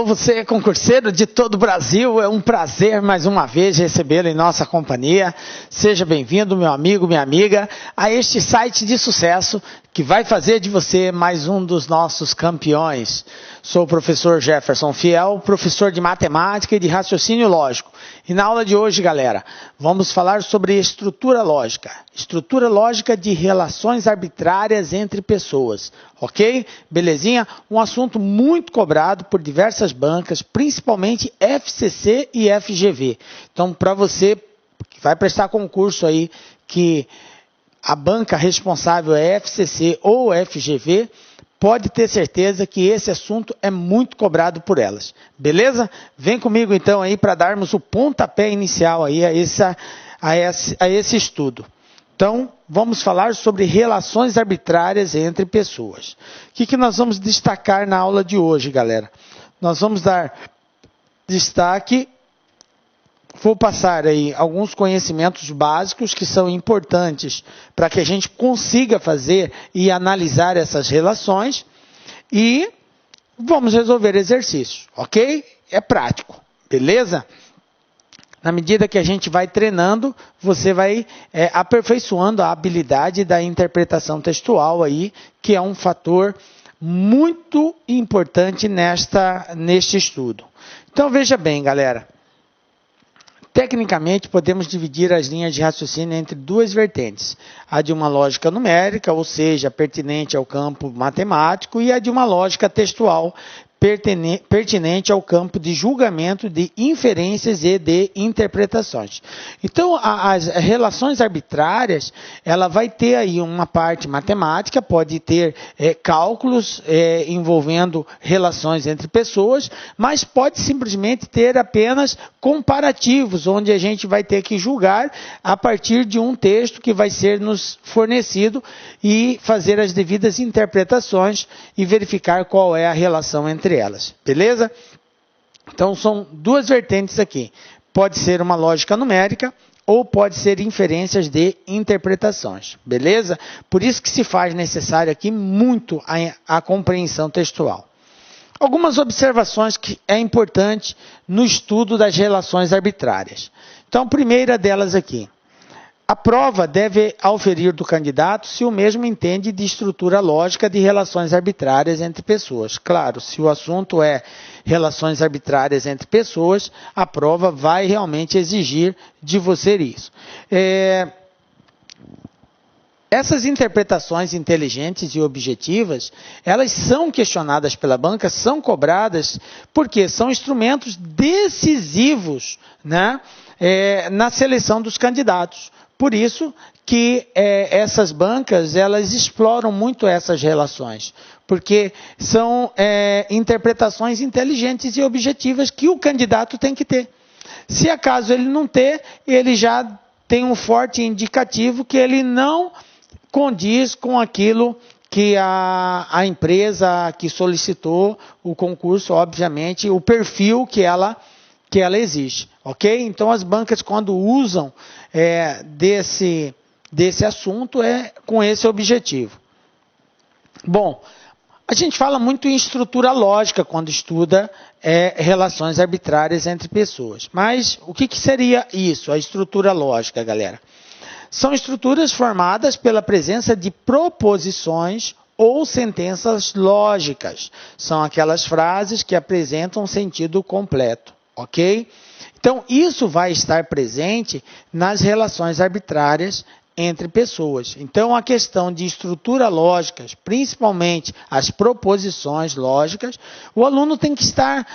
Você é concurseiro de todo o Brasil, é um prazer mais uma vez recebê-lo em nossa companhia. Seja bem-vindo, meu amigo, minha amiga, a este site de sucesso que vai fazer de você mais um dos nossos campeões. Sou o professor Jefferson Fiel, professor de matemática e de raciocínio lógico. E na aula de hoje, galera, vamos falar sobre estrutura lógica. Estrutura lógica de relações arbitrárias entre pessoas. Ok? Belezinha? Um assunto muito cobrado por diversas bancas, principalmente FCC e FGV. Então, para você que vai prestar concurso aí, que a banca responsável é FCC ou FGV, pode ter certeza que esse assunto é muito cobrado por elas. Beleza? Vem comigo então aí para darmos o pontapé inicial aí a esse estudo. Então, vamos falar sobre relações arbitrárias entre pessoas. O que nós vamos destacar na aula de hoje, galera? Nós vamos dar destaque, vou passar aí alguns conhecimentos básicos que são importantes para que a gente consiga fazer e analisar essas relações e vamos resolver exercícios, ok? É prático, beleza? Na medida que a gente vai treinando, você vai aperfeiçoando a habilidade da interpretação textual aí, que é um fator muito importante neste estudo. Então, veja bem, galera. Tecnicamente, podemos dividir as linhas de raciocínio entre duas vertentes. A de uma lógica numérica, ou seja, pertinente ao campo matemático, e a de uma lógica textual, pertinente ao campo de julgamento, de inferências e de interpretações. Então, as relações arbitrárias, ela vai ter aí uma parte matemática, pode ter cálculos envolvendo relações entre pessoas, mas pode simplesmente ter apenas comparativos, onde a gente vai ter que julgar a partir de um texto que vai ser nos fornecido e fazer as devidas interpretações e verificar qual é a relação entre elas, beleza? Então, são duas vertentes aqui. Pode ser uma lógica numérica ou pode ser inferências de interpretações, beleza? Por isso que se faz necessário aqui muito a compreensão textual. Algumas observações que é importante no estudo das relações arbitrárias. Então, a primeira delas aqui. A prova deve auferir do candidato se o mesmo entende de estrutura lógica de relações arbitrárias entre pessoas. Claro, se o assunto é relações arbitrárias entre pessoas, a prova vai realmente exigir de você isso. Essas interpretações inteligentes e objetivas, elas são questionadas pela banca, são cobradas, porque são instrumentos decisivos, né, na seleção dos candidatos. Por isso que essas bancas, elas exploram muito essas relações, porque são interpretações inteligentes e objetivas que o candidato tem que ter. Se acaso ele não ter, ele já tem um forte indicativo que ele não condiz com aquilo que a empresa que solicitou o concurso, obviamente, o perfil que ela exige, ok? Então, as bancas, quando usam desse assunto, é com esse objetivo. Bom, a gente fala muito em estrutura lógica quando estuda relações arbitrárias entre pessoas. Mas o que seria isso, a estrutura lógica, galera? São estruturas formadas pela presença de proposições ou sentenças lógicas. São aquelas frases que apresentam um sentido completo, ok? Então, isso vai estar presente nas relações arbitrárias entre pessoas. Então, a questão de estrutura lógica, principalmente as proposições lógicas, o aluno tem que estar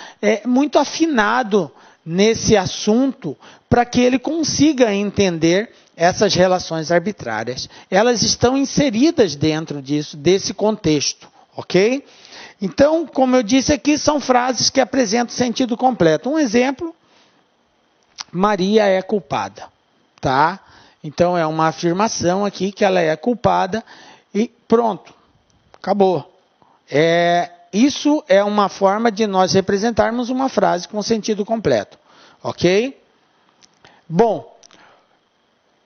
muito afinado nesse assunto para que ele consiga entender essas relações arbitrárias. Elas estão inseridas dentro desse contexto, ok? Então, como eu disse aqui, são frases que apresentam sentido completo. Um exemplo, Maria é culpada, tá? Então, é uma afirmação aqui que ela é culpada e pronto, acabou. Isso é uma forma de nós representarmos uma frase com sentido completo, ok? Bom,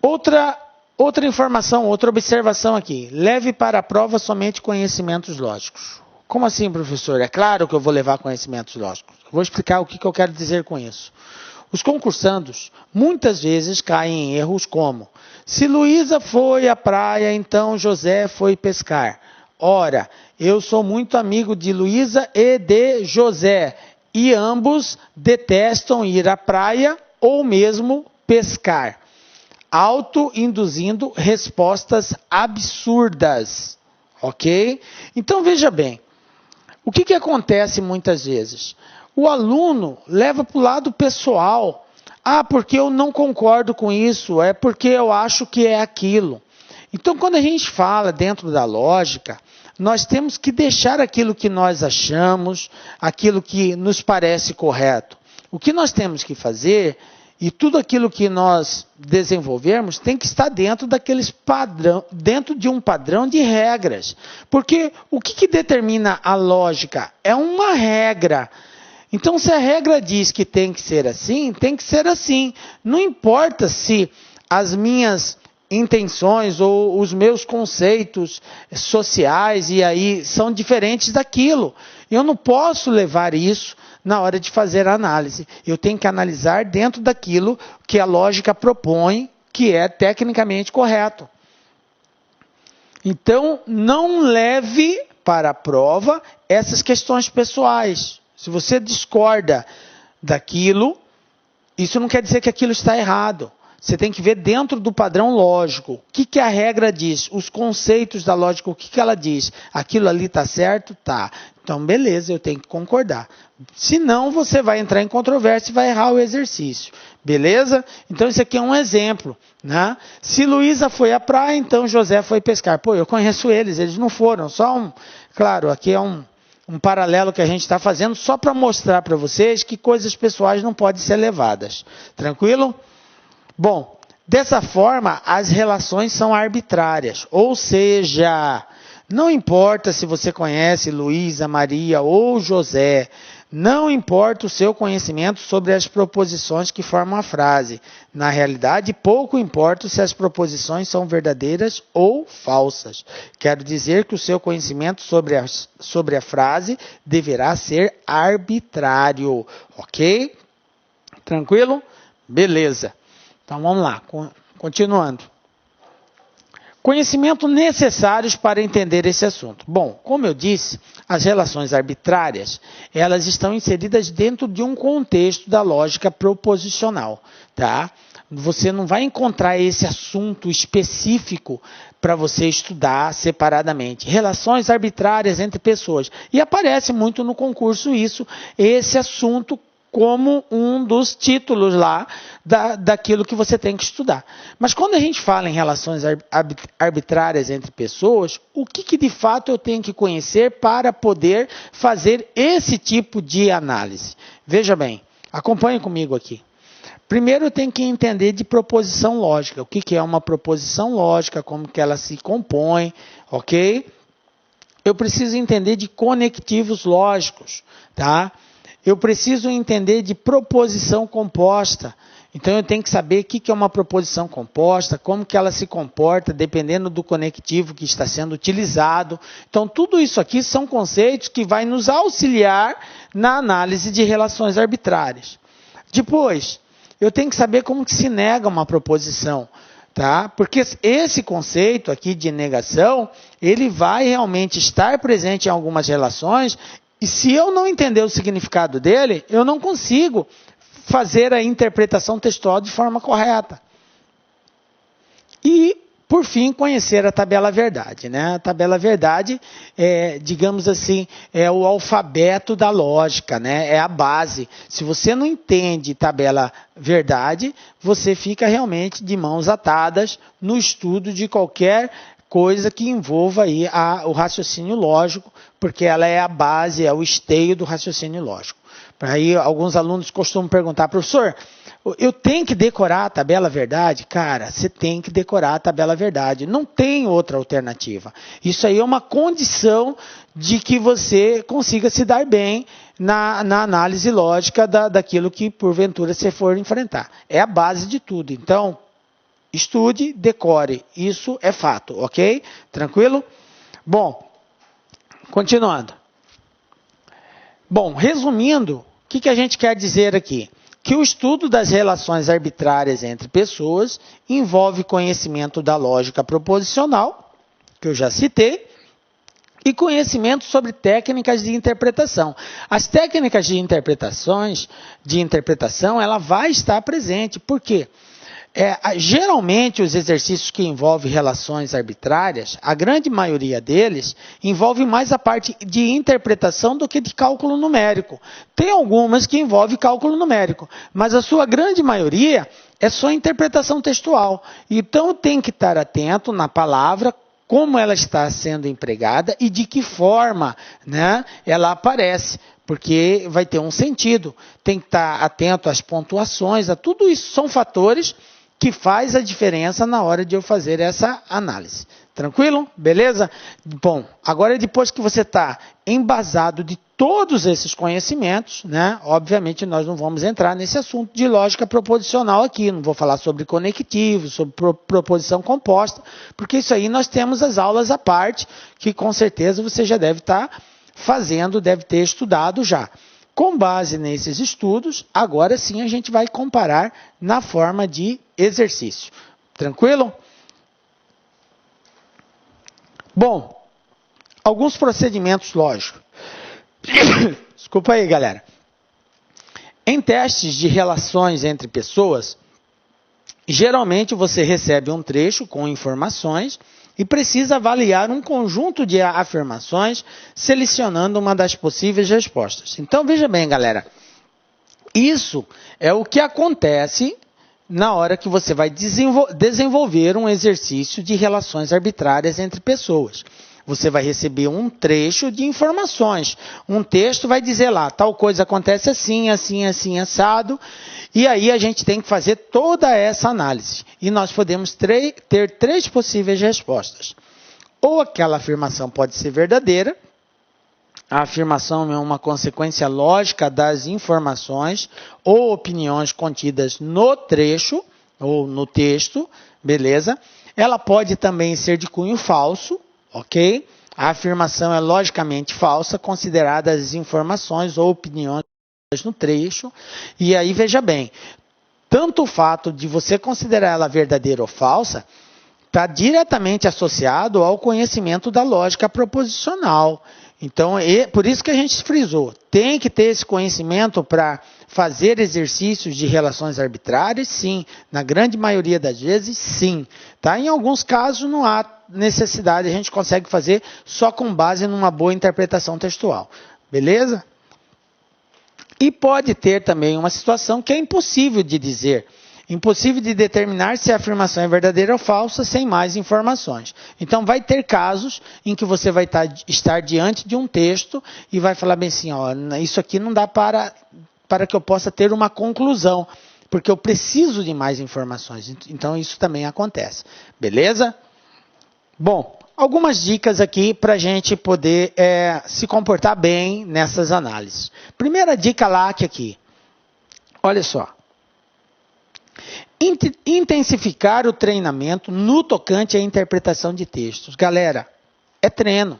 outra informação, outra observação aqui. Leve para a prova somente conhecimentos lógicos. Como assim, professor? É claro que eu vou levar conhecimentos lógicos. Eu vou explicar o que eu quero dizer com isso. Os concursandos muitas vezes caem em erros como: se Luísa foi à praia, então José foi pescar. Ora, eu sou muito amigo de Luísa e de José, e ambos detestam ir à praia ou mesmo pescar. Auto-induzindo respostas absurdas. Ok? Então veja bem, o que acontece muitas vezes? O aluno leva para o lado pessoal. Ah, porque eu não concordo com isso, é porque eu acho que é aquilo. Então, quando a gente fala dentro da lógica, nós temos que deixar aquilo que nós achamos, aquilo que nos parece correto. O que nós temos que fazer, e tudo aquilo que nós desenvolvermos, tem que estar dentro dentro de um padrão de regras. Porque o que determina a lógica? É uma regra. Então, se a regra diz que tem que ser assim, tem que ser assim. Não importa se as minhas intenções ou os meus conceitos sociais e aí são diferentes daquilo. Eu não posso levar isso na hora de fazer a análise. Eu tenho que analisar dentro daquilo que a lógica propõe, que é tecnicamente correto. Então, não leve para a prova essas questões pessoais. Se você discorda daquilo, isso não quer dizer que aquilo está errado. Você tem que ver dentro do padrão lógico. O que a regra diz? Os conceitos da lógica, o que ela diz? Aquilo ali está certo? Tá. Então, beleza, eu tenho que concordar. Senão, você vai entrar em controvérsia e vai errar o exercício. Beleza? Então, isso aqui é um exemplo. Né? Se Luísa foi à praia, então José foi pescar. Pô, eu conheço eles não foram. Claro, aqui é um paralelo que a gente está fazendo só para mostrar para vocês que coisas pessoais não podem ser levadas. Tranquilo? Bom, dessa forma, as relações são arbitrárias. Ou seja, não importa se você conhece Luísa, Maria ou José, não importa o seu conhecimento sobre as proposições que formam a frase. Na realidade, pouco importa se as proposições são verdadeiras ou falsas. Quero dizer que o seu conhecimento sobre a frase deverá ser arbitrário. Ok? Tranquilo? Beleza. Então vamos lá, continuando. Conhecimento necessários para entender esse assunto. Bom, como eu disse, as relações arbitrárias, elas estão inseridas dentro de um contexto da lógica proposicional, tá? Você não vai encontrar esse assunto específico para você estudar separadamente. Relações arbitrárias entre pessoas. E aparece muito no concurso esse assunto como um dos títulos lá daquilo que você tem que estudar. Mas quando a gente fala em relações arbitrárias entre pessoas, o que de fato eu tenho que conhecer para poder fazer esse tipo de análise? Veja bem, acompanhe comigo aqui. Primeiro eu tenho que entender de proposição lógica. O que é uma proposição lógica, como que ela se compõe, ok? Eu preciso entender de conectivos lógicos, tá? Eu preciso entender de proposição composta. Então, eu tenho que saber o que é uma proposição composta, como que ela se comporta, dependendo do conectivo que está sendo utilizado. Então, tudo isso aqui são conceitos que vai nos auxiliar na análise de relações arbitrárias. Depois, eu tenho que saber como que se nega uma proposição. Tá? Porque esse conceito aqui de negação, ele vai realmente estar presente em algumas relações. E se eu não entender o significado dele, eu não consigo fazer a interpretação textual de forma correta. E, por fim, conhecer a tabela verdade. Né? A tabela verdade é, digamos assim, é o alfabeto da lógica, né? É a base. Se você não entende tabela verdade, você fica realmente de mãos atadas no estudo de qualquer coisa que envolva aí o raciocínio lógico, porque ela é a base, é o esteio do raciocínio lógico. Aí alguns alunos costumam perguntar, professor, eu tenho que decorar a tabela verdade? Cara, você tem que decorar a tabela verdade, não tem outra alternativa. Isso aí é uma condição de que você consiga se dar bem na análise lógica daquilo que porventura você for enfrentar. É a base de tudo, então estude, decore, isso é fato, ok? Tranquilo? Bom, continuando. Bom, resumindo, o que a gente quer dizer aqui? Que o estudo das relações arbitrárias entre pessoas envolve conhecimento da lógica proposicional, que eu já citei, e conhecimento sobre técnicas de interpretação. As técnicas de interpretação, ela vai estar presente. Por quê? Geralmente, os exercícios que envolvem relações arbitrárias, a grande maioria deles, envolve mais a parte de interpretação do que de cálculo numérico. Tem algumas que envolvem cálculo numérico, mas a sua grande maioria é só interpretação textual. Então, tem que estar atento na palavra, como ela está sendo empregada e de que forma, né, ela aparece, porque vai ter um sentido. Tem que estar atento às pontuações, a tudo isso são fatores que faz a diferença na hora de eu fazer essa análise. Tranquilo? Beleza? Bom, agora depois que você está embasado de todos esses conhecimentos, né? Obviamente nós não vamos entrar nesse assunto de lógica proposicional aqui, não vou falar sobre conectivos, sobre proposição composta, porque isso aí nós temos as aulas à parte, que com certeza você já deve estar fazendo, deve ter estudado já. Com base nesses estudos, agora sim a gente vai comparar na forma de exercício. Tranquilo? Bom, alguns procedimentos lógicos. Desculpa aí, galera. Em testes de relações entre pessoas, geralmente você recebe um trecho com informações e precisa avaliar um conjunto de afirmações, selecionando uma das possíveis respostas. Então, veja bem, galera. Isso é o que acontece na hora que você vai desenvolver um exercício de relações arbitrárias entre pessoas. Você vai receber um trecho de informações. Um texto vai dizer lá, tal coisa acontece assim, assim, assim, assado. E aí a gente tem que fazer toda essa análise. E nós podemos ter três possíveis respostas. Ou aquela afirmação pode ser verdadeira. A afirmação é uma consequência lógica das informações ou opiniões contidas no trecho ou no texto, beleza? Ela pode também ser de cunho falso, ok? A afirmação é logicamente falsa, consideradas as informações ou opiniões no trecho. E aí, veja bem, tanto o fato de você considerar ela verdadeira ou falsa está diretamente associado ao conhecimento da lógica proposicional. Então, por isso que a gente frisou, tem que ter esse conhecimento para fazer exercícios de relações arbitrárias, sim. Na grande maioria das vezes, sim. Tá? Em alguns casos, não há necessidade, a gente consegue fazer só com base numa boa interpretação textual. Beleza? E pode ter também uma situação que é impossível de dizer. Impossível de determinar se a afirmação é verdadeira ou falsa sem mais informações. Então, vai ter casos em que você vai estar diante de um texto e vai falar bem assim, ó, isso aqui não dá para que eu possa ter uma conclusão, porque eu preciso de mais informações. Então, isso também acontece. Beleza? Bom, algumas dicas aqui para a gente poder se comportar bem nessas análises. Primeira dica LAC aqui. Olha só. Intensificar o treinamento no tocante à interpretação de textos. Galera, é treino.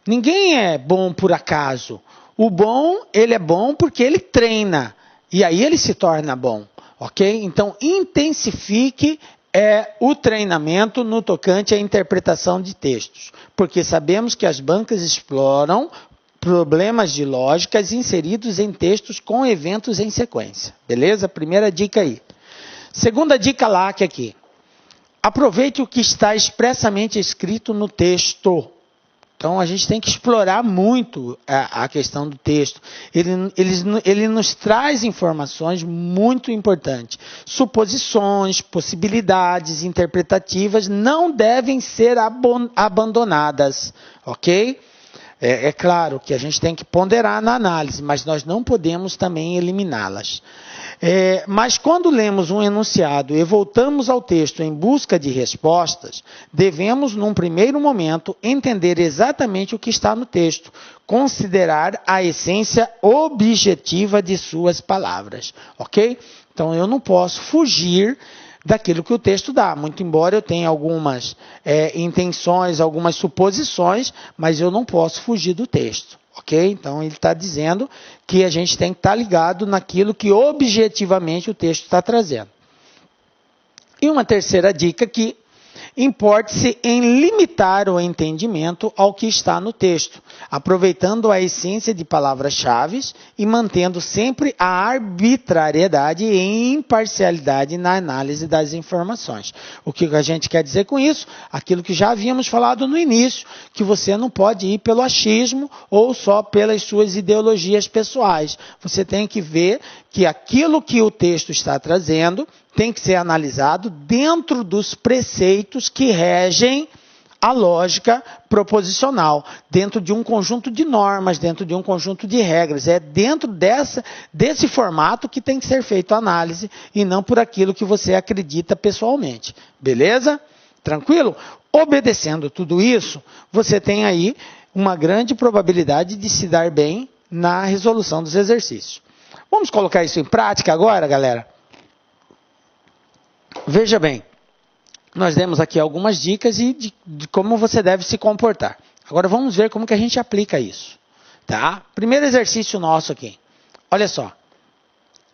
Ninguém é bom por acaso. O bom, ele é bom porque ele treina. E aí ele se torna bom. Ok? Então, intensifique o treinamento no tocante à interpretação de textos. Porque sabemos que as bancas exploram problemas de lógicas inseridos em textos com eventos em sequência. Beleza? Primeira dica aí. Segunda dica LAC aqui. Aproveite o que está expressamente escrito no texto. Então, a gente tem que explorar muito a questão do texto. Ele nos traz informações muito importantes. Suposições, possibilidades interpretativas não devem ser abandonadas. Ok? É claro que a gente tem que ponderar na análise, mas nós não podemos também eliminá-las. Mas quando lemos um enunciado e voltamos ao texto em busca de respostas, devemos, num primeiro momento, entender exatamente o que está no texto, considerar a essência objetiva de suas palavras, ok? Então, eu não posso fugir daquilo que o texto dá, muito embora eu tenha algumas intenções, algumas suposições, mas eu não posso fugir do texto, Ok? Então, ele está dizendo que a gente tem que estar ligado naquilo que objetivamente o texto está trazendo. E uma terceira dica que importe-se em limitar o entendimento ao que está no texto, aproveitando a essência de palavras-chave e mantendo sempre a arbitrariedade e imparcialidade na análise das informações. O que a gente quer dizer com isso? Aquilo que já havíamos falado no início, que você não pode ir pelo achismo ou só pelas suas ideologias pessoais. Você tem que ver que aquilo que o texto está trazendo tem que ser analisado dentro dos preceitos que regem a lógica proposicional, dentro de um conjunto de normas, dentro de um conjunto de regras. É dentro desse formato que tem que ser feita a análise e não por aquilo que você acredita pessoalmente. Beleza? Tranquilo? Obedecendo tudo isso, você tem aí uma grande probabilidade de se dar bem na resolução dos exercícios. Vamos colocar isso em prática agora, galera? Veja bem, nós demos aqui algumas dicas de como você deve se comportar. Agora vamos ver como que a gente aplica isso. Tá? Primeiro exercício nosso aqui. Olha só.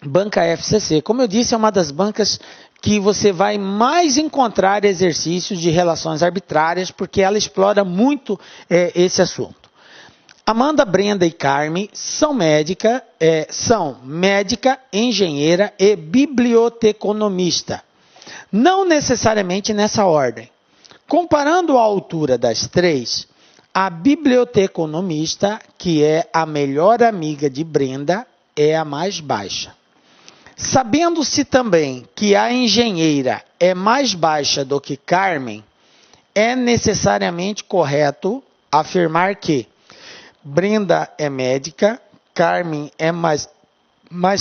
Banca FCC. Como eu disse, é uma das bancas que você vai mais encontrar exercícios de relações arbitrárias, porque ela explora muito esse assunto. Amanda, Brenda e Carmen são médica, engenheira e biblioteconomista. Não necessariamente nessa ordem. Comparando a altura das três, a biblioteconomista, que é a melhor amiga de Brenda, é a mais baixa. Sabendo-se também que a engenheira é mais baixa do que Carmen, é necessariamente correto afirmar que Brenda é médica, Carmen é mais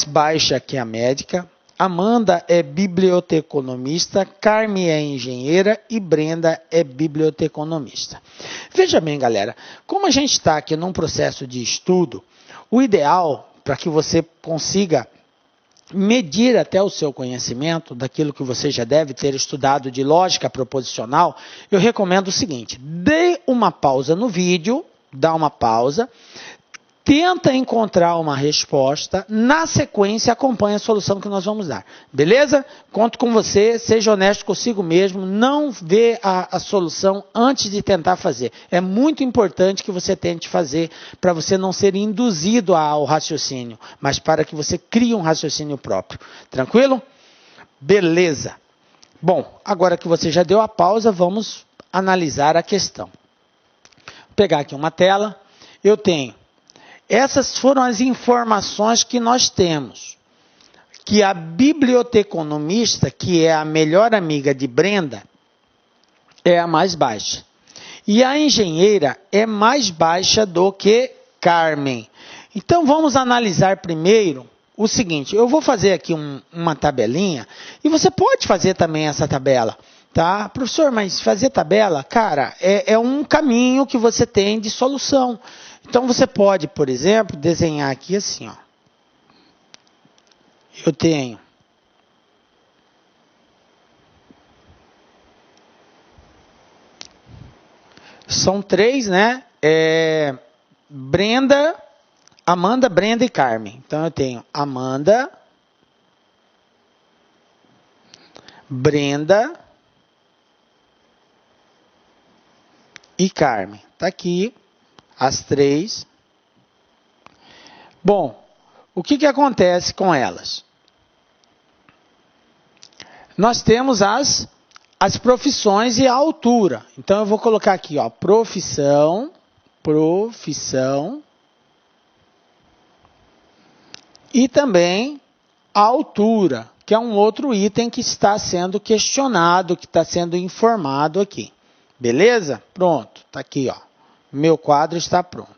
baixa que a médica, Amanda é biblioteconomista, Carmen é engenheira e Brenda é biblioteconomista. Veja bem, galera, como a gente está aqui num processo de estudo, o ideal para que você consiga medir até o seu conhecimento daquilo que você já deve ter estudado de lógica proposicional, eu recomendo o seguinte: dê uma pausa no vídeo, dá uma pausa, tenta encontrar uma resposta, na sequência acompanha a solução que nós vamos dar. Beleza? Conto com você, seja honesto consigo mesmo, não vê a solução antes de tentar fazer. É muito importante que você tente fazer para você não ser induzido ao raciocínio, mas para que você crie um raciocínio próprio. Tranquilo? Beleza. Bom, agora que você já deu a pausa, vamos analisar a questão. Vou pegar aqui uma tela. Eu tenho. Essas foram as informações que nós temos. Que a biblioteconomista, que é a melhor amiga de Brenda, é a mais baixa. E a engenheira é mais baixa do que Carmen. Então vamos analisar primeiro o seguinte. Eu vou fazer aqui uma tabelinha e você pode fazer também essa tabela. Tá? Professor, mas fazer tabela, cara, é um caminho que você tem de solução. Então, você pode, por exemplo, desenhar aqui assim, ó. Eu tenho são três, né? Brenda, Amanda, Brenda e Carmen. Então, eu tenho Amanda, Brenda e Carmen. Tá aqui. As três. Bom, o que acontece com elas? Nós temos as profissões e a altura. Então, eu vou colocar aqui, ó, profissão, e também a altura, que é um outro item que está sendo questionado, que está sendo informado aqui. Beleza? Pronto, tá aqui, ó. Meu quadro está pronto.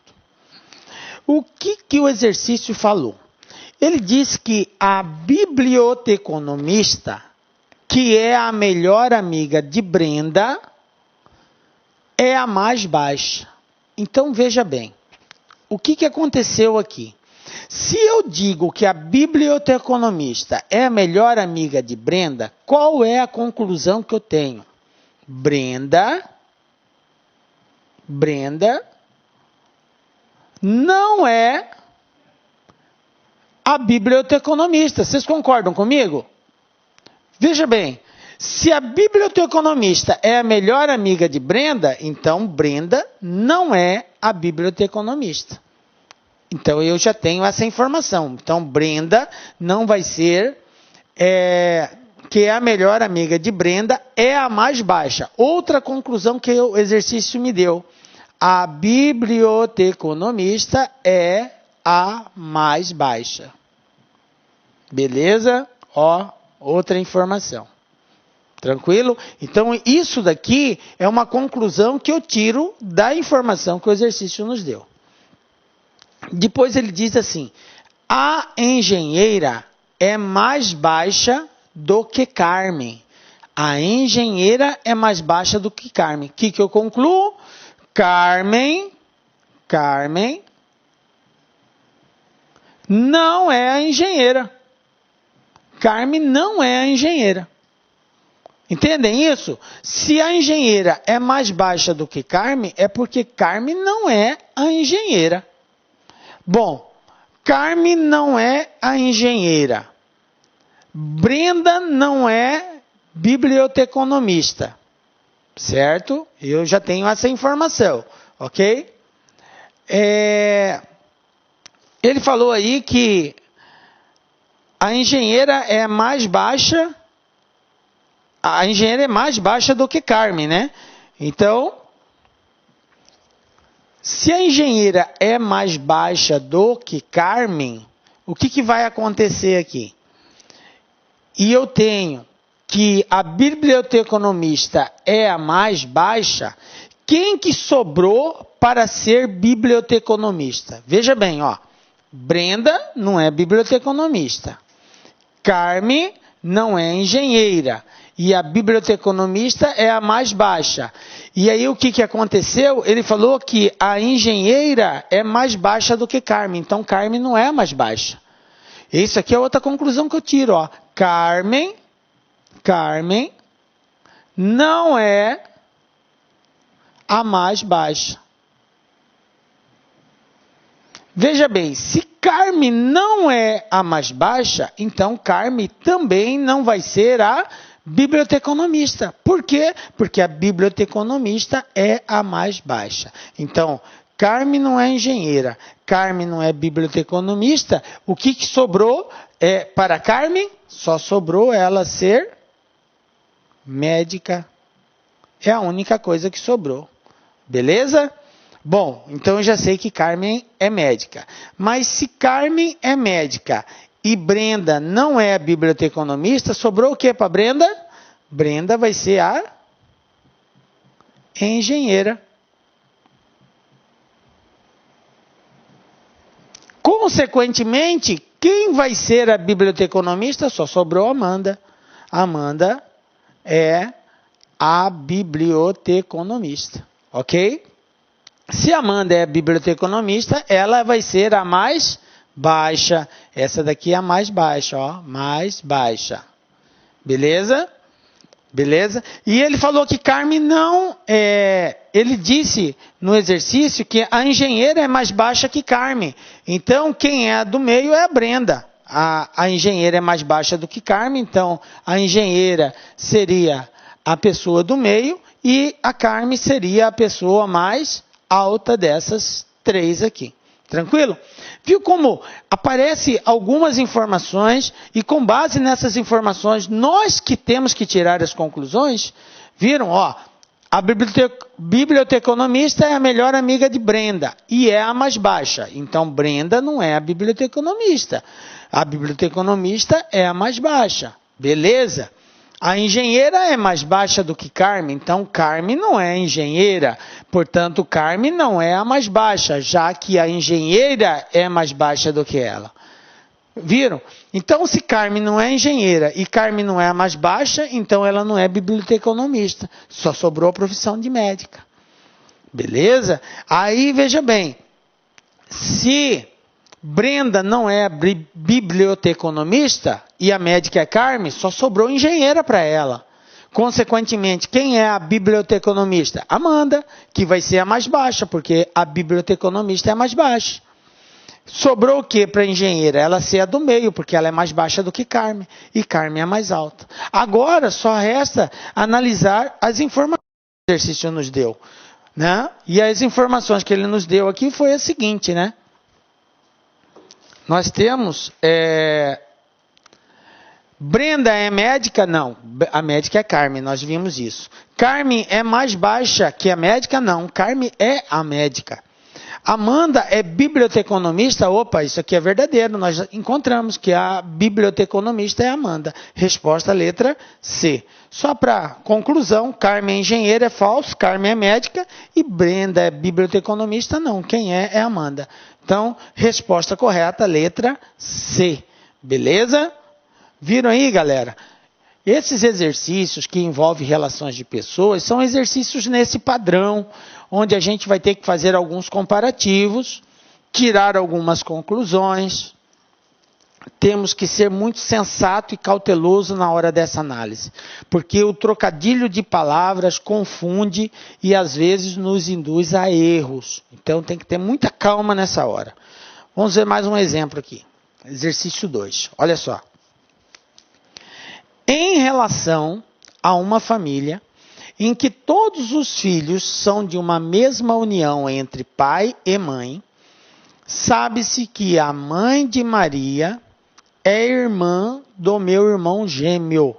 O que o exercício falou? Ele diz que a biblioteconomista, que é a melhor amiga de Brenda, é a mais baixa. Então, veja bem, o que aconteceu aqui? Se eu digo que a biblioteconomista é a melhor amiga de Brenda, qual é a conclusão que eu tenho? Brenda não é a biblioteconomista. Vocês concordam comigo? Veja bem, se a biblioteconomista é a melhor amiga de Brenda, então Brenda não é a biblioteconomista. Então eu já tenho essa informação. Então Brenda não vai ser, que é a melhor amiga de Brenda, é a mais baixa. Outra conclusão que o exercício me deu. A biblioteconomista é a mais baixa. Beleza? Ó, outra informação. Tranquilo? Então, isso daqui é uma conclusão que eu tiro da informação que o exercício nos deu. Depois ele diz assim, a engenheira é mais baixa do que Carmen. A engenheira é mais baixa do que Carmen. O que eu concluo? Carmen não é a engenheira. Carmen não é a engenheira. Entendem isso? Se a engenheira é mais baixa do que Carmen, é porque Carmen não é a engenheira. Bom, Carmen não é a engenheira. Brenda não é biblioteconomista. Certo? Eu já tenho essa informação. Ok? Ele falou aí que a engenheira é mais baixa. A engenheira é mais baixa do que Carmen, né? Então, se a engenheira é mais baixa do que Carmen, o que vai acontecer aqui? E eu tenho que a biblioteconomista é a mais baixa, quem que sobrou para ser biblioteconomista? Veja bem, ó, Brenda não é biblioteconomista, Carmen não é engenheira, e a biblioteconomista é a mais baixa. E aí o que aconteceu? Ele falou que a engenheira é mais baixa do que Carmen, então Carmen não é a mais baixa. Isso aqui é outra conclusão que eu tiro, ó. Carmen não é a mais baixa. Veja bem, se Carmen não é a mais baixa, então Carmen também não vai ser a biblioteconomista. Por quê? Porque a biblioteconomista é a mais baixa. Então, Carmen não é engenheira, Carmen não é biblioteconomista. O que sobrou para Carmen? Só sobrou ela ser médica. É a única coisa que sobrou. Beleza? Bom, então eu já sei que Carmen é médica. Mas se Carmen é médica e Brenda não é biblioteconomista, sobrou o que para Brenda? Brenda vai ser a engenheira. Consequentemente, quem vai ser a biblioteconomista? Só sobrou Amanda. Amanda é a biblioteconomista. Ok? Se Amanda é a biblioteconomista, ela vai ser a mais baixa. Essa daqui é a mais baixa, ó. Mais baixa. Beleza? Beleza? E ele falou que Carmen não ele disse no exercício que a engenheira é mais baixa que Carmen. Então, quem é a do meio é a Brenda. A engenheira é mais baixa do que Carmen, então a engenheira seria a pessoa do meio e a Carmen seria a pessoa mais alta dessas três aqui. Tranquilo? Viu como aparece algumas informações e com base nessas informações nós que temos que tirar as conclusões? Viram? Ó, a biblioteconomista é a melhor amiga de Brenda e é a mais baixa. Então Brenda não é a biblioteconomista. A biblioteconomista é a mais baixa. Beleza? A engenheira é mais baixa do que Carmen, então Carmen não é engenheira, portanto Carmen não é a mais baixa, já que a engenheira é mais baixa do que ela. Viram? Então se Carmen não é engenheira e Carmen não é a mais baixa, então ela não é biblioteconomista, só sobrou a profissão de médica. Beleza? Aí veja bem, se Brenda não é biblioteconomista e a médica é Carmen, só sobrou engenheira para ela. Consequentemente, quem é a biblioteconomista? Amanda, que vai ser a mais baixa, porque a biblioteconomista é a mais baixa. Sobrou o que para a engenheira? Ela ser a do meio, porque ela é mais baixa do que Carmen, e Carmen é mais alta. Agora, só resta analisar as informações que o exercício nos deu. Né? E as informações que ele nos deu aqui foi a seguinte, né? Nós temos... Brenda é médica? Não. A médica é Carmen, nós vimos isso. Carmen é mais baixa que a médica? Não. Carmen é a médica. Amanda é biblioteconomista? Opa, isso aqui é verdadeiro. Nós encontramos que a biblioteconomista é Amanda. Resposta letra C. Só para conclusão, Carmen é engenheira, é falso. Carmen é médica e Brenda é biblioteconomista? Não. Quem é Amanda. Então, resposta correta, letra C. Beleza? Viram aí, galera? Esses exercícios que envolvem relações de pessoas são exercícios nesse padrão, onde a gente vai ter que fazer alguns comparativos, tirar algumas conclusões. Temos que ser muito sensato e cauteloso na hora dessa análise, porque o trocadilho de palavras confunde e às vezes nos induz a erros. Então tem que ter muita calma nessa hora. Vamos ver mais um exemplo aqui. Exercício 2. Olha só. Em relação a uma família em que todos os filhos são de uma mesma união entre pai e mãe, sabe-se que a mãe de Maria é irmã do meu irmão gêmeo.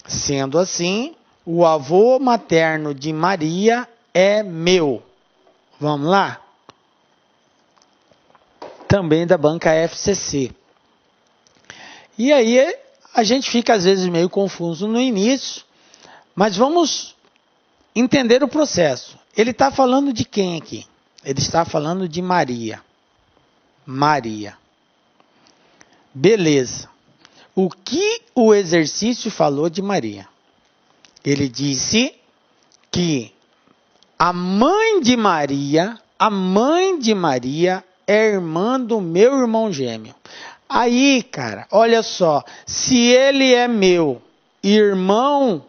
Sendo assim, o avô materno de Maria é meu. Vamos lá? Também da banca FCC. E aí, a gente fica às vezes meio confuso no início, mas vamos entender o processo. Ele está falando de quem aqui? Ele está falando de Maria. Maria. Beleza. O que o exercício falou de Maria? Ele disse que a mãe de Maria é irmã do meu irmão gêmeo. Aí, cara, olha só, se ele é meu irmão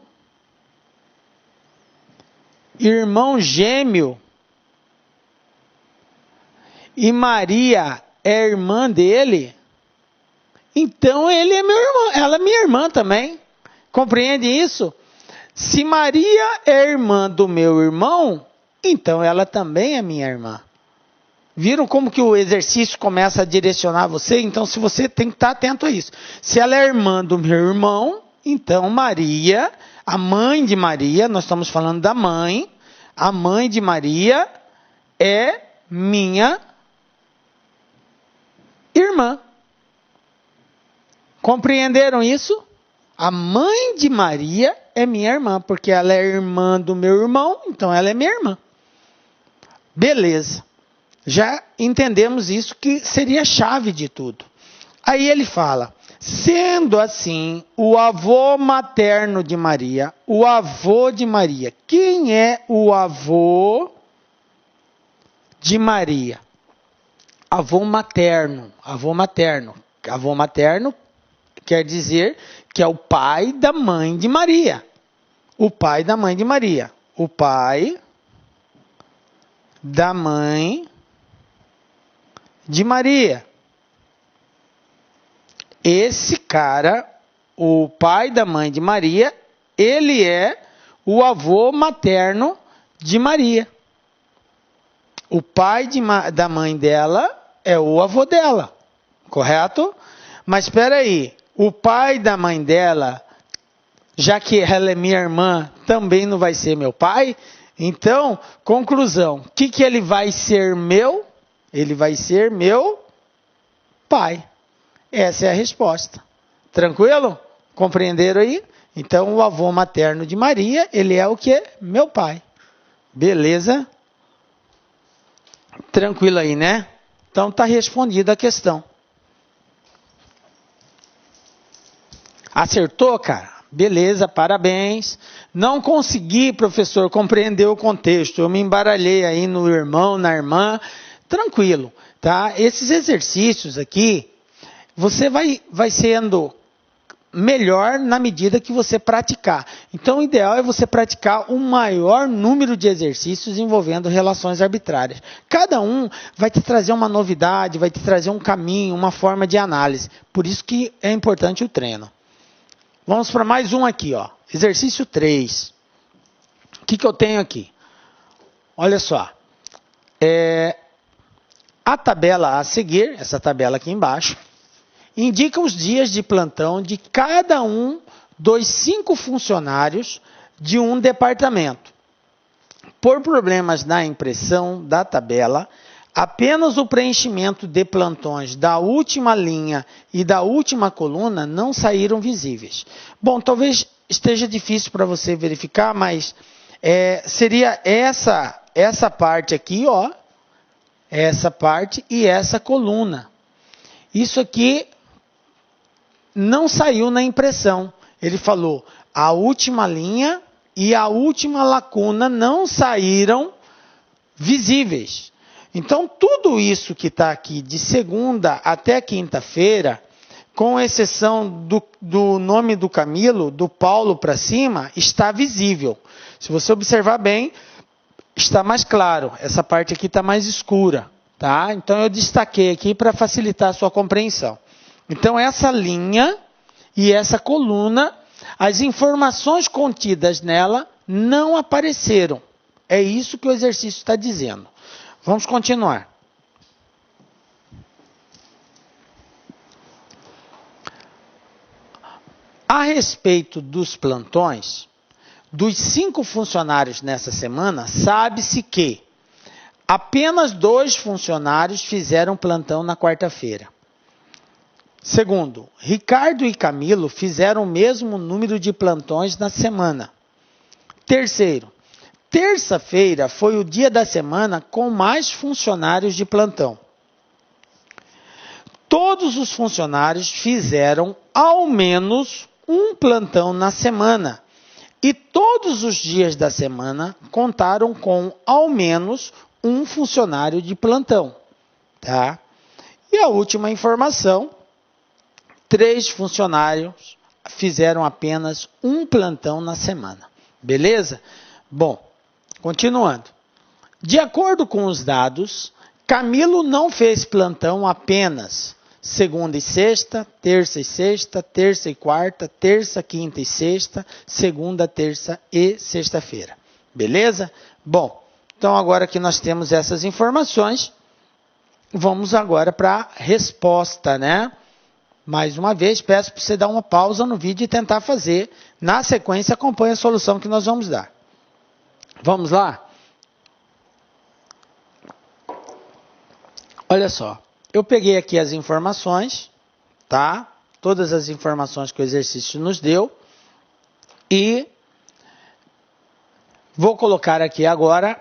gêmeo e Maria é irmã dele, então ele é meu irmão, ela é minha irmã também. Compreende isso? Se Maria é irmã do meu irmão, então ela também é minha irmã. Viram como que o exercício começa a direcionar você? Então, se você tem que estar atento a isso. Se ela é irmã do meu irmão, então Maria, a mãe de Maria, nós estamos falando da mãe, a mãe de Maria é minha irmã. Compreenderam isso? A mãe de Maria é minha irmã, porque ela é irmã do meu irmão, então ela é minha irmã. Beleza. Já entendemos isso, que seria a chave de tudo. Aí ele fala, sendo assim, o avô materno de Maria, o avô de Maria. Quem é o avô de Maria? Avô materno. Avô materno. Avô materno quer dizer que é o pai da mãe de Maria. O pai da mãe de Maria. O pai da mãe de Maria. Esse cara, o pai da mãe de Maria, ele é o avô materno de Maria. O pai da mãe dela é o avô dela, correto? Mas espera aí, o pai da mãe dela, já que ela é minha irmã, também não vai ser meu pai? Então, conclusão, o que ele vai ser meu? Ele vai ser meu pai. Essa é a resposta. Tranquilo? Compreenderam aí? Então, o avô materno de Maria, ele é o que? Meu pai. Beleza? Tranquilo aí, né? Então, está respondida a questão. Acertou, cara? Beleza, parabéns. Não consegui, professor, compreender o contexto. Eu me embaralhei aí no irmão, na irmã. Tranquilo, tá? Esses exercícios aqui, você vai sendo melhor na medida que você praticar. Então, o ideal é você praticar o maior número de exercícios envolvendo relações arbitrárias. Cada um vai te trazer uma novidade, vai te trazer um caminho, uma forma de análise. Por isso que é importante o treino. Vamos para mais um aqui, ó. Exercício 3. O que eu tenho aqui? Olha só. A tabela a seguir, essa tabela aqui embaixo, indica os dias de plantão de cada um dos 5 funcionários de um departamento. Por problemas na impressão da tabela, apenas o preenchimento de plantões da última linha e da última coluna não saíram visíveis. Bom, talvez esteja difícil para você verificar, mas seria essa parte aqui, ó, essa parte e essa coluna. Isso aqui não saiu na impressão. Ele falou, a última linha e a última lacuna não saíram visíveis. Então, tudo isso que está aqui de segunda até quinta-feira, com exceção do nome do Camilo, do Paulo para cima, está visível. Se você observar bem, está mais claro. Essa parte aqui está mais escura. Tá? Então, eu destaquei aqui para facilitar a sua compreensão. Então, essa linha e essa coluna, as informações contidas nela não apareceram. É isso que o exercício está dizendo. Vamos continuar. A respeito dos plantões, dos 5 funcionários nessa semana, sabe-se que apenas 2 funcionários fizeram plantão na quarta-feira. Segundo, Ricardo e Camilo fizeram o mesmo número de plantões na semana. Terceiro, terça-feira foi o dia da semana com mais funcionários de plantão. Todos os funcionários fizeram ao menos um plantão na semana. E todos os dias da semana contaram com ao menos um funcionário de plantão. Tá? E a última informação, 3 funcionários fizeram apenas um plantão na semana. Beleza? Bom, continuando. De acordo com os dados, Camilo não fez plantão apenas segunda e sexta, terça e sexta, terça e quarta, terça, quinta e sexta, segunda, terça e sexta-feira. Beleza? Bom, então agora que nós temos essas informações, vamos agora para a resposta, né? Mais uma vez, peço para você dar uma pausa no vídeo e tentar fazer. Na sequência, acompanhe a solução que nós vamos dar. Vamos lá? Olha só. Eu peguei aqui as informações, tá? Todas as informações que o exercício nos deu. E vou colocar aqui agora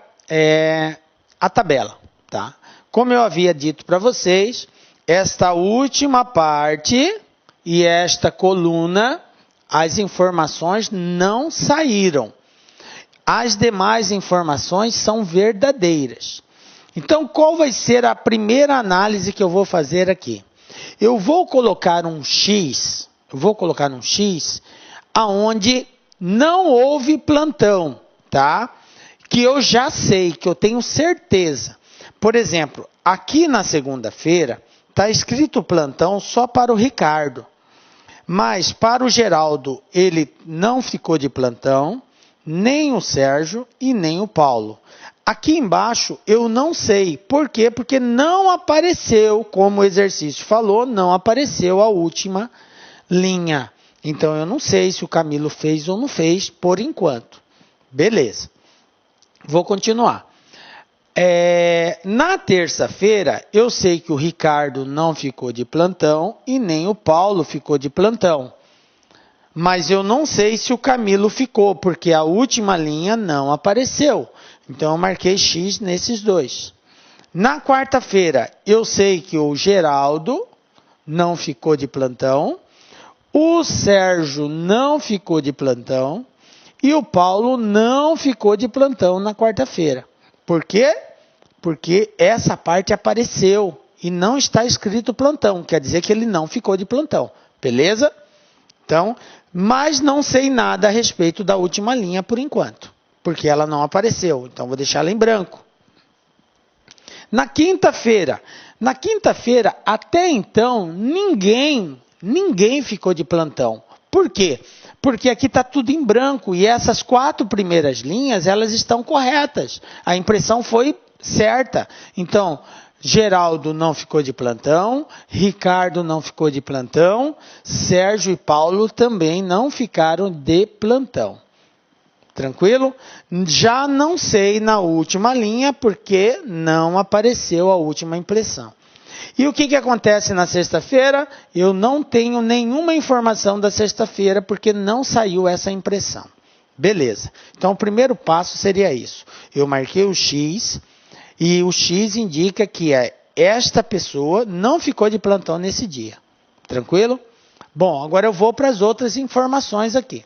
a tabela, tá? Como eu havia dito para vocês, esta última parte e esta coluna, as informações não saíram. As demais informações são verdadeiras. Então, qual vai ser a primeira análise que eu vou fazer aqui? Eu vou colocar um X, aonde não houve plantão, tá? Que eu já sei, que eu tenho certeza. Por exemplo, aqui na segunda-feira, está escrito plantão só para o Ricardo. Mas para o Geraldo, ele não ficou de plantão, nem o Sérgio e nem o Paulo. Aqui embaixo eu não sei. Por quê? Porque não apareceu, como o exercício falou, não apareceu a última linha. Então eu não sei se o Camilo fez ou não fez por enquanto. Beleza. Vou continuar. Na terça-feira eu sei que o Ricardo não ficou de plantão e nem o Paulo ficou de plantão. Mas eu não sei se o Camilo ficou, porque a última linha não apareceu. Então, eu marquei X nesses dois. Na quarta-feira, eu sei que o Geraldo não ficou de plantão, o Sérgio não ficou de plantão e o Paulo não ficou de plantão na quarta-feira. Por quê? Porque essa parte apareceu e não está escrito plantão. Quer dizer que ele não ficou de plantão. Beleza? Então, mas não sei nada a respeito da última linha por enquanto, porque ela não apareceu. Então, vou deixar ela em branco. Na quinta-feira, até então, ninguém ficou de plantão. Por quê? Porque aqui está tudo em branco e essas 4 primeiras linhas, elas estão corretas. A impressão foi certa. Então, Geraldo não ficou de plantão, Ricardo não ficou de plantão, Sérgio e Paulo também não ficaram de plantão. Tranquilo? Já não sei na última linha porque não apareceu a última impressão. E o que acontece na sexta-feira? Eu não tenho nenhuma informação da sexta-feira porque não saiu essa impressão. Beleza. Então, o primeiro passo seria isso. Eu marquei o X e o X indica que esta pessoa não ficou de plantão nesse dia. Tranquilo? Bom, agora eu vou para as outras informações aqui.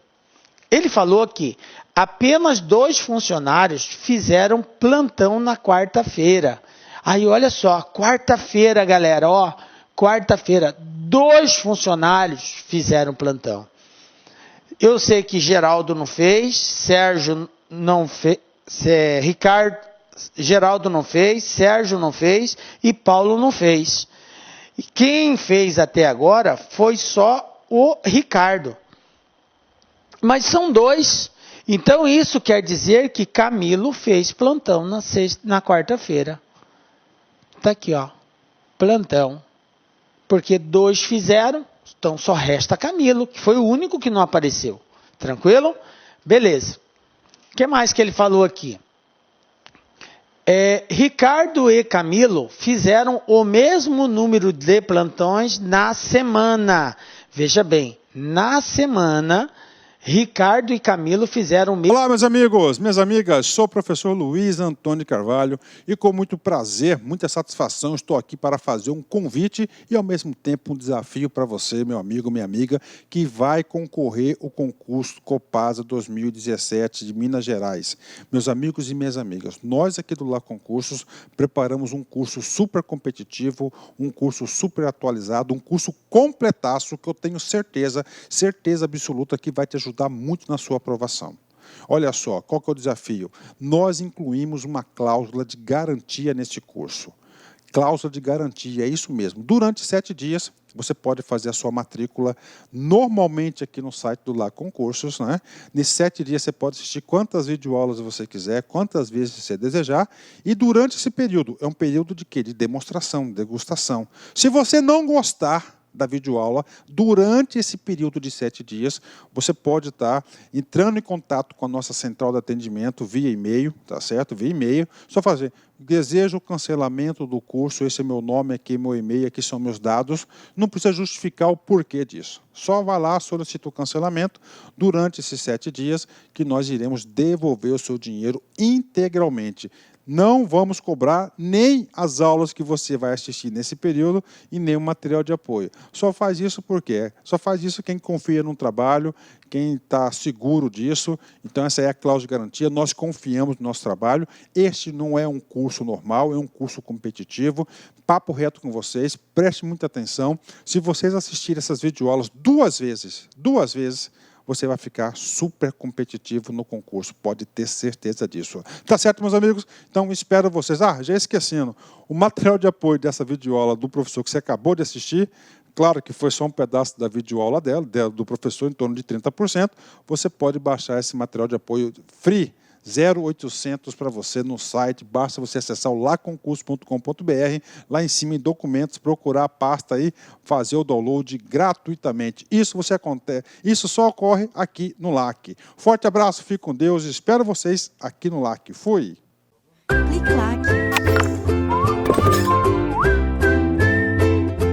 Ele falou que apenas 2 funcionários fizeram plantão na quarta-feira. Aí, olha só, quarta-feira, galera, ó, quarta-feira, 2 funcionários fizeram plantão. Eu sei que Geraldo não fez, Sérgio não fez, Geraldo não fez, Sérgio não fez e Paulo não fez. E quem fez até agora foi só o Ricardo. Mas são 2. Então, isso quer dizer que Camilo fez plantão na quarta-feira. Está aqui, ó, plantão. Porque 2 fizeram, então só resta Camilo, que foi o único que não apareceu. Tranquilo? Beleza. O que mais que ele falou aqui? Ricardo e Camilo fizeram o mesmo número de plantões na semana. Veja bem, na semana, Ricardo e Camilo fizeram o mesmo... Olá, meus amigos, minhas amigas, sou o professor Luiz Antônio Carvalho e com muito prazer, muita satisfação, estou aqui para fazer um convite e ao mesmo tempo um desafio para você, meu amigo, minha amiga, que vai concorrer ao concurso Copasa 2017 de Minas Gerais. Meus amigos e minhas amigas, nós aqui do Lá Concursos preparamos um curso super competitivo, um curso super atualizado, um curso completaço que eu tenho certeza absoluta que vai te ajudar muito na sua aprovação. Olha só, qual que é o desafio? Nós incluímos uma cláusula de garantia neste curso. Cláusula de garantia, é isso mesmo. Durante 7 dias, você pode fazer a sua matrícula normalmente aqui no site do Lá Concursos, né? Nesses 7 dias você pode assistir quantas videoaulas você quiser, quantas vezes você desejar. E durante esse período, é um período de quê? De demonstração, de degustação. Se você não gostar da videoaula, durante esse período de 7 dias, você pode estar entrando em contato com a nossa central de atendimento via e-mail, tá certo? Via e-mail, só fazer, desejo o cancelamento do curso, esse é meu nome, aqui é meu e-mail, aqui são meus dados, não precisa justificar o porquê disso. Só vai lá, solicita o cancelamento durante esses 7 dias, que nós iremos devolver o seu dinheiro integralmente. Não vamos cobrar nem as aulas que você vai assistir nesse período e nem o material de apoio. Só faz isso por quê? Só faz isso quem confia no trabalho, quem está seguro disso. Então, essa é a cláusula de garantia. Nós confiamos no nosso trabalho. Este não é um curso normal, é um curso competitivo. Papo reto com vocês, preste muita atenção. Se vocês assistirem essas videoaulas 2 vezes, você vai ficar super competitivo no concurso, pode ter certeza disso. Tá certo, meus amigos? Então, espero vocês. Já esquecendo, o material de apoio dessa videoaula do professor que você acabou de assistir, claro que foi só um pedaço da videoaula do professor, em torno de 30%, você pode baixar esse material de apoio free, 0800 para você no site, basta você acessar o laconcurso.com.br, lá em cima em documentos, procurar a pasta aí, fazer o download gratuitamente. Isso só ocorre aqui no LAC. Forte abraço, fique com Deus, espero vocês aqui no LAC. Fui! Clique LAC.